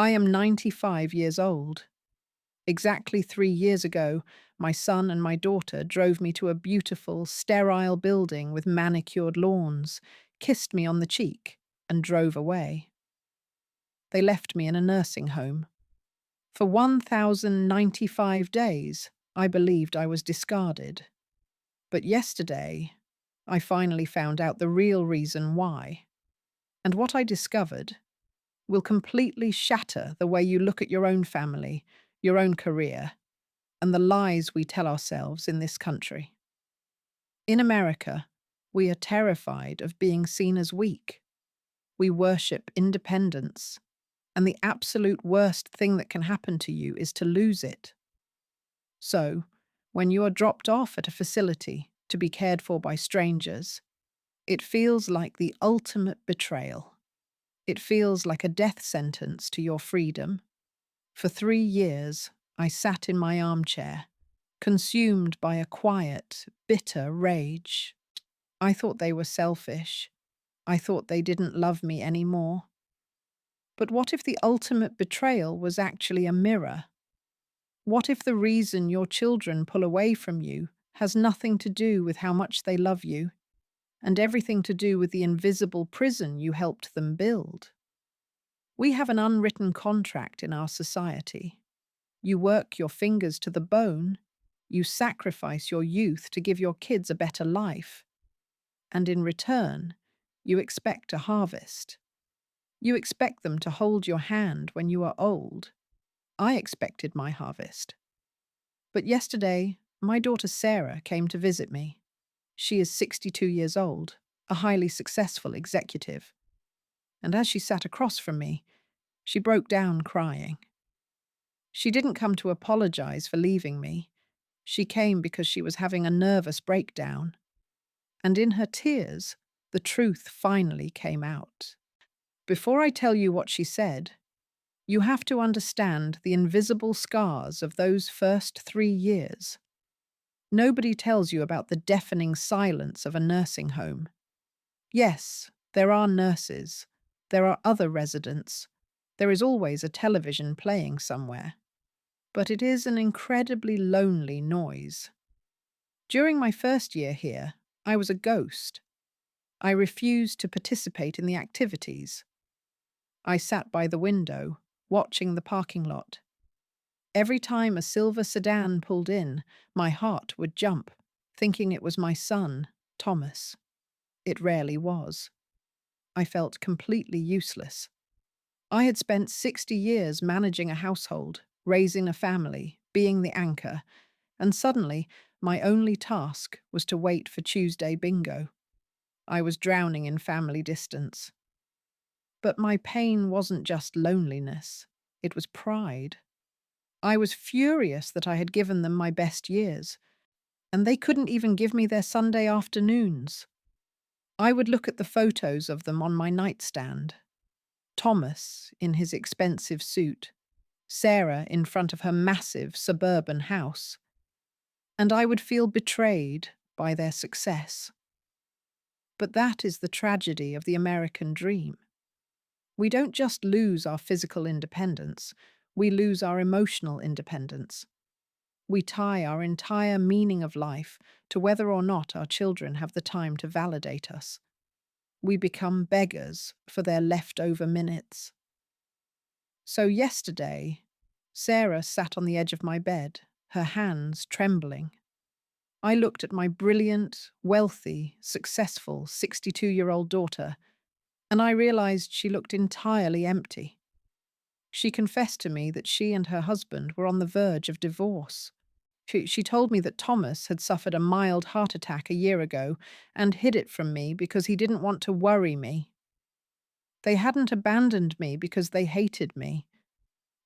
I am 95 years old. Exactly 3 years ago, my son and my daughter drove me to a beautiful, sterile building with manicured lawns, kissed me on the cheek, and drove away. They left me in a nursing home. For 1,095 days, I believed I was discarded. But yesterday, I finally found out the real reason why. And what I discovered will completely shatter the way you look at your own family, your own career, and the lies we tell ourselves in this country. In America, we are terrified of being seen as weak. We worship independence, and the absolute worst thing that can happen to you is to lose it. So, when you are dropped off at a facility to be cared for by strangers, it feels like the ultimate betrayal. It feels like a death sentence to your freedom. For 3 years, I sat in my armchair, consumed by a quiet, bitter rage. I thought they were selfish. I thought they didn't love me anymore. But what if the ultimate betrayal was actually a mirror? What if the reason your children pull away from you has nothing to do with how much they love you, and everything to do with the invisible prison you helped them build? We have an unwritten contract in our society. You work your fingers to the bone, you sacrifice your youth to give your kids a better life, and in return, you expect a harvest. You expect them to hold your hand when you are old. I expected my harvest. But yesterday, my daughter Sarah came to visit me. She is 62 years old, a highly successful executive. And as she sat across from me, she broke down crying. She didn't come to apologize for leaving me. She came because she was having a nervous breakdown. And in her tears, the truth finally came out. Before I tell you what she said, you have to understand the invisible scars of those first 3 years. Nobody tells you about the deafening silence of a nursing home. Yes, there are nurses. There are other residents. There is always a television playing somewhere. But it is an incredibly lonely noise. During my first year here, I was a ghost. I refused to participate in the activities. I sat by the window, watching the parking lot. Every time a silver sedan pulled in, my heart would jump, thinking it was my son, Thomas. It rarely was. I felt completely useless. I had spent 60 years managing a household, raising a family, being the anchor, and suddenly my only task was to wait for Tuesday bingo. I was drowning in family distance. But my pain wasn't just loneliness, it was pride. I was furious that I had given them my best years, and they couldn't even give me their Sunday afternoons. I would look at the photos of them on my nightstand. Thomas in his expensive suit, Sarah in front of her massive suburban house, and I would feel betrayed by their success. But that is the tragedy of the American dream. We don't just lose our physical independence, we lose our emotional independence. We tie our entire meaning of life to whether or not our children have the time to validate us. We become beggars for their leftover minutes. So yesterday, Sarah sat on the edge of my bed, her hands trembling. I looked at my brilliant, wealthy, successful 62-year-old daughter, and I realized she looked entirely empty. She confessed to me that she and her husband were on the verge of divorce. She told me that Thomas had suffered a mild heart attack a year ago and hid it from me because he didn't want to worry me. They hadn't abandoned me because they hated me.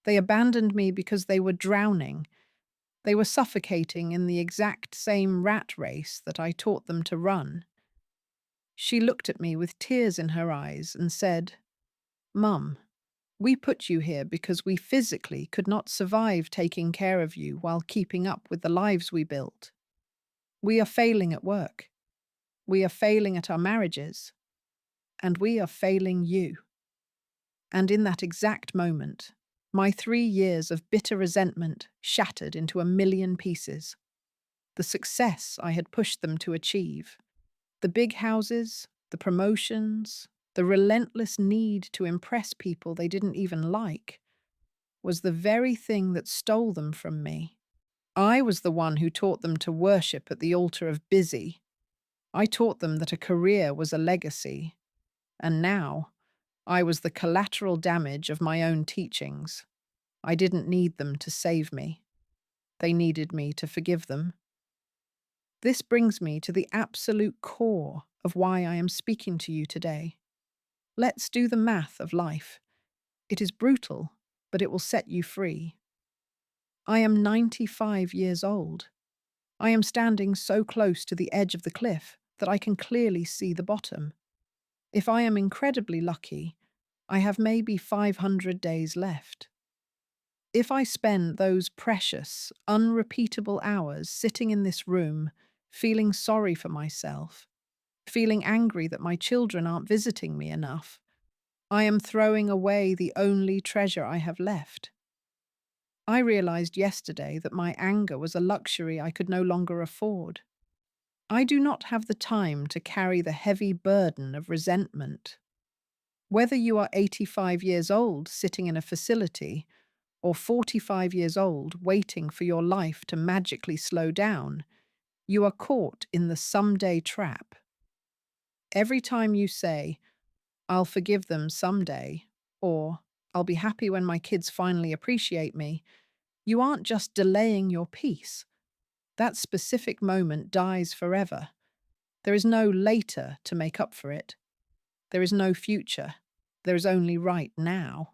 They abandoned me because they were drowning. They were suffocating in the exact same rat race that I taught them to run. She looked at me with tears in her eyes and said, "Mum, we put you here because we physically could not survive taking care of you while keeping up with the lives we built. We are failing at work. We are failing at our marriages. And we are failing you." And in that exact moment, My 3 years of bitter resentment shattered into a million pieces. The success I had pushed them to achieve, the big houses, the promotions, the relentless need to impress people they didn't even like, was the very thing that stole them from me. I was the one who taught them to worship at the altar of busy. I taught them that a career was a legacy. And now, I was the collateral damage of my own teachings. I didn't need them to save me. They needed me to forgive them. This brings me to the absolute core of why I am speaking to you today. Let's do the math of life. It is brutal, but it will set you free. I am 95 years old. I am standing so close to the edge of the cliff that I can clearly see the bottom. If I am incredibly lucky, I have maybe 500 days left. If I spend those precious, unrepeatable hours sitting in this room, feeling sorry for myself, feeling angry that my children aren't visiting me enough, I am throwing away the only treasure I have left. I realized yesterday that my anger was a luxury I could no longer afford. I do not have the time to carry the heavy burden of resentment. Whether you are 85 years old sitting in a facility or 45 years old waiting for your life to magically slow down, you are caught in the someday trap. Every time you say, "I'll forgive them someday," or "I'll be happy when my kids finally appreciate me," you aren't just delaying your peace. That specific moment dies forever. There is no later to make up for it. There is no future. There is only right now.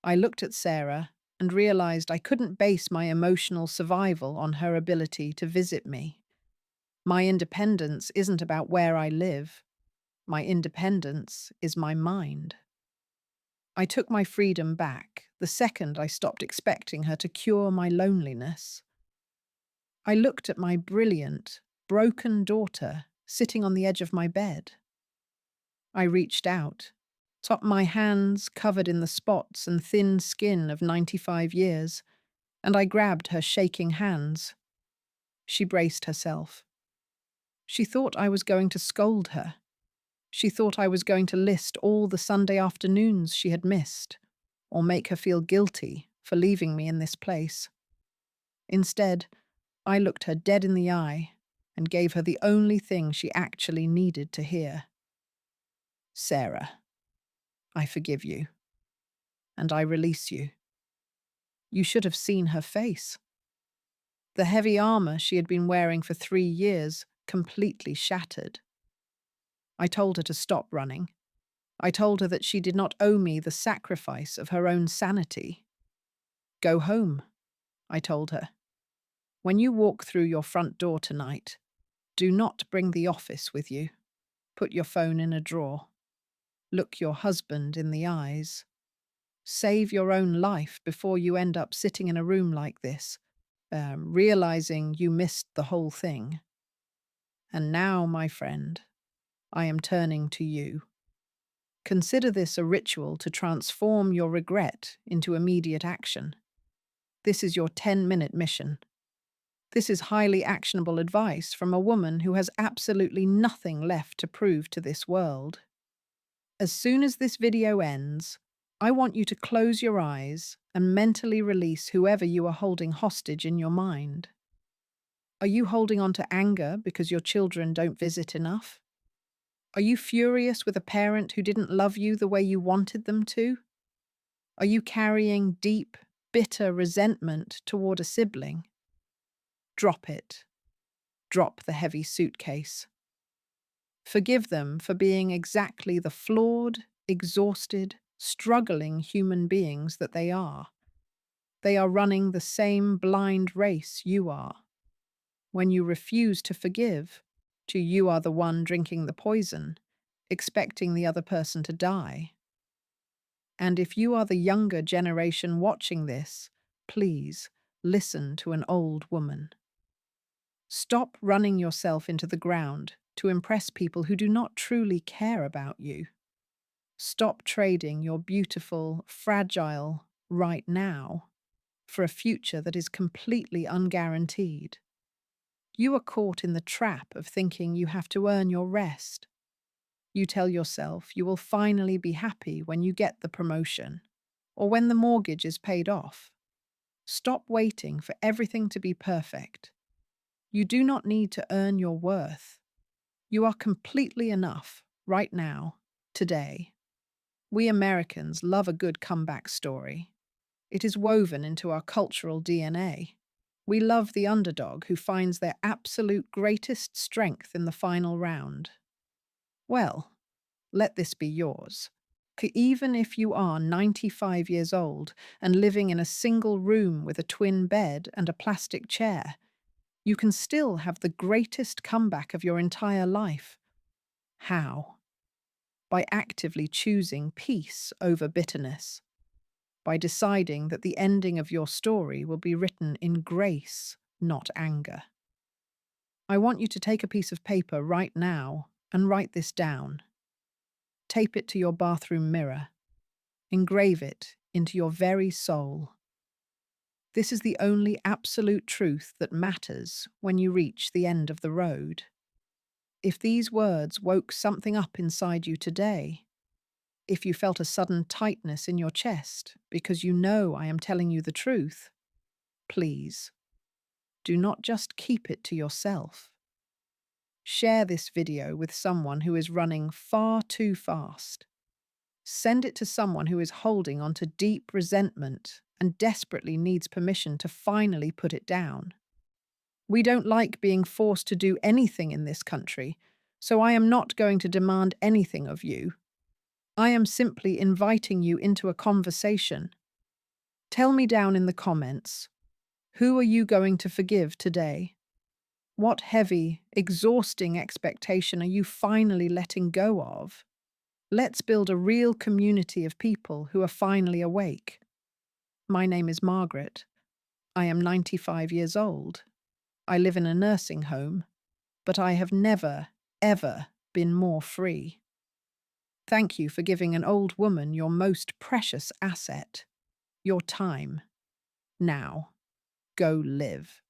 I looked at Sarah and realized I couldn't base my emotional survival on her ability to visit me. My independence isn't about where I live. My independence is my mind. I took my freedom back the second I stopped expecting her to cure my loneliness. I looked at my brilliant, broken daughter sitting on the edge of my bed. I reached out, took my hands covered in the spots and thin skin of 95 years, and I grabbed her shaking hands. She braced herself. She thought I was going to scold her. She thought I was going to list all the Sunday afternoons she had missed, or make her feel guilty for leaving me in this place. Instead, I looked her dead in the eye and gave her the only thing she actually needed to hear. "Sarah, I forgive you, and I release you." You should have seen her face. The heavy armor she had been wearing for 3 years completely shattered. I told her to stop running. I told her that she did not owe me the sacrifice of her own sanity. "Go home," I told her. "When you walk through your front door tonight, do not bring the office with you. Put your phone in a drawer. Look your husband in the eyes. Save your own life before you end up sitting in a room like this, realizing you missed the whole thing. And now, my friend, I am turning to you. Consider this a ritual to transform your regret into immediate action. This is your 10-minute mission. This is highly actionable advice from a woman who has absolutely nothing left to prove to this world. As soon as this video ends, I want you to close your eyes and mentally release whoever you are holding hostage in your mind. Are you holding on to anger because your children don't visit enough? Are you furious with a parent who didn't love you the way you wanted them to? Are you carrying deep, bitter resentment toward a sibling? Drop it. Drop the heavy suitcase. Forgive them for being exactly the flawed, exhausted, struggling human beings that they are. They are running the same blind race you are. When you refuse to forgive, you are the one drinking the poison, expecting the other person to die. And if you are the younger generation watching this, please listen to an old woman. Stop running yourself into the ground to impress people who do not truly care about you. Stop trading your beautiful, fragile, right now, for a future that is completely unguaranteed. You are caught in the trap of thinking you have to earn your rest. You tell yourself you will finally be happy when you get the promotion or when the mortgage is paid off. Stop waiting for everything to be perfect. You do not need to earn your worth. You are completely enough right now, today. We Americans love a good comeback story. It is woven into our cultural DNA. We love the underdog who finds their absolute greatest strength in the final round. Well, let this be yours. Even if you are 95 years old and living in a single room with a twin bed and a plastic chair, you can still have the greatest comeback of your entire life. How? By actively choosing peace over bitterness, by deciding that the ending of your story will be written in grace, not anger. I want you to take a piece of paper right now and write this down. Tape it to your bathroom mirror. Engrave it into your very soul. This is the only absolute truth that matters when you reach the end of the road. If these words woke something up inside you today, if you felt a sudden tightness in your chest because you know I am telling you the truth, please, do not just keep it to yourself. Share this video with someone who is running far too fast. Send it to someone who is holding on to deep resentment and desperately needs permission to finally put it down. We don't like being forced to do anything in this country, so I am not going to demand anything of you. I am simply inviting you into a conversation. Tell me down in the comments, who are you going to forgive today? What heavy, exhausting expectation are you finally letting go of? Let's build a real community of people who are finally awake. My name is Margaret. I am 95 years old. I live in a nursing home, but I have never, ever been more free. Thank you for giving an old woman your most precious asset, your time. Now, go live.